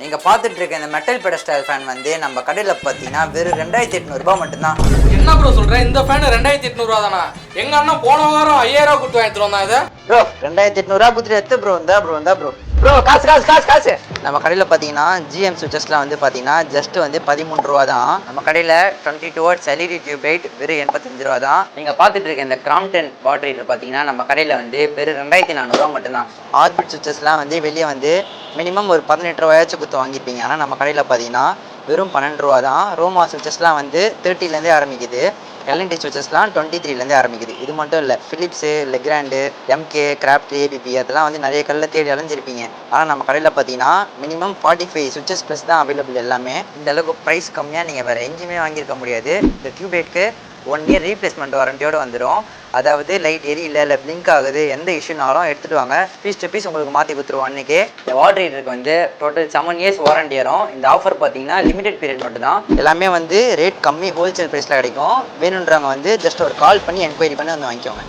நீங்கள் பார்த்துட்டு இருக்க இந்த மெட்டல் பெடஸ்டால் ஃபேன் வந்து நம்ம கடையில் பார்த்தீங்கன்னா வெறும் 2800 மட்டும்தான். என்ன ப்ரோ சொல்கிறேன்? இந்த ஃபேன் 2800 தானா? எங்க அண்ணா போன வாரம் 5000 கொடுத்து வாங்கிட்டு வந்தான். இதை ப்ரோ 2800 கொடுத்துட்டு எடுத்து ப்ரோ காசு நம்ம கடையில் பார்த்தீங்கன்னா ஜிஎம் சுவிச்சஸ்லாம் வந்து பார்த்தீங்கன்னா ஜஸ்ட் வந்து 13 ரூபா தான். நம்ம கடையில் 22 வாட்ஸ் எல்இடி டியூப் லைட் வெறும் 85 ரூபா தான். நீங்கள் பார்த்துட்டு இருக்க இந்த கிராம்டன் பேட்டரியில் பார்த்தீங்கன்னா நம்ம கடையில் வந்து வெறும் 2400 மட்டும்தான். ஆர்பிட் சுவிச்சஸ்லாம் வந்து வெளியே வந்து மினிமம் ஒரு 18 ரூபாயாச்சும் கொடுத்து வாங்கியிருப்பீங்க. ஆனால் நம்ம கடையில் பார்த்தீங்கன்னா வெறும் 12 ரூபா தான். ரோமா சுவிச்சஸ்லாம் வந்து 30லேருந்தே ஆரம்பிக்குது. எல்என்டி சுவிச்சஸ்லாம் 23லேருந்தே ஆரம்பிக்குது. இது மட்டும் இல்லை, ஃபிலிப்ஸு, லெக்ராண்டு, எம்கே, கிராஃப்ட், ஏபிபி அதெல்லாம் வந்து நிறைய கல்லில் தேடி அலைஞ்சிருப்பீங்க. ஆனால் நம்ம கடையில் பார்த்தீங்கன்னா மினிமம் 45 சுவிச்சஸ் ப்ளஸ் தான் அவைலபிள். எல்லாமே இந்த அளவுக்கு ப்ரைஸ் கம்மியாக நீங்கள் வேறு எங்கேயுமே வாங்கியிருக்க முடியாது. இந்த டியூப்லைட்க்கு 1 இயர் ரீப்ளேஸ்மெண்ட் வாரண்டியோடு வந்துடும். அதாவது லைட் எரியல இல்லை பிளிங்க் ஆகுது, எந்த இஷ்யூனாலும் எடுத்துகிட்டு வாங்க, பீஸ் டு பீஸ் உங்களுக்கு மாற்றி கொடுத்துருவோம். அன்றைக்கி இந்த வாட்டர் ஹீட்டருக்கு வந்து டோட்டல் 7 இயர்ஸ் வாரண்டி வரும். இந்த ஆஃபர் பார்த்தீங்கன்னா லிமிடெட் பீரியட் மட்டும் தான். எல்லாமே வந்து ரேட் கம்மி, ஹோல்சேல் ப்ரைஸில் கிடைக்கும். வேணுன்றவங்க வந்து ஜஸ்ட் ஒரு கால் பண்ணி என்கொயரி பண்ணி வந்து வாங்கிக்கோங்க.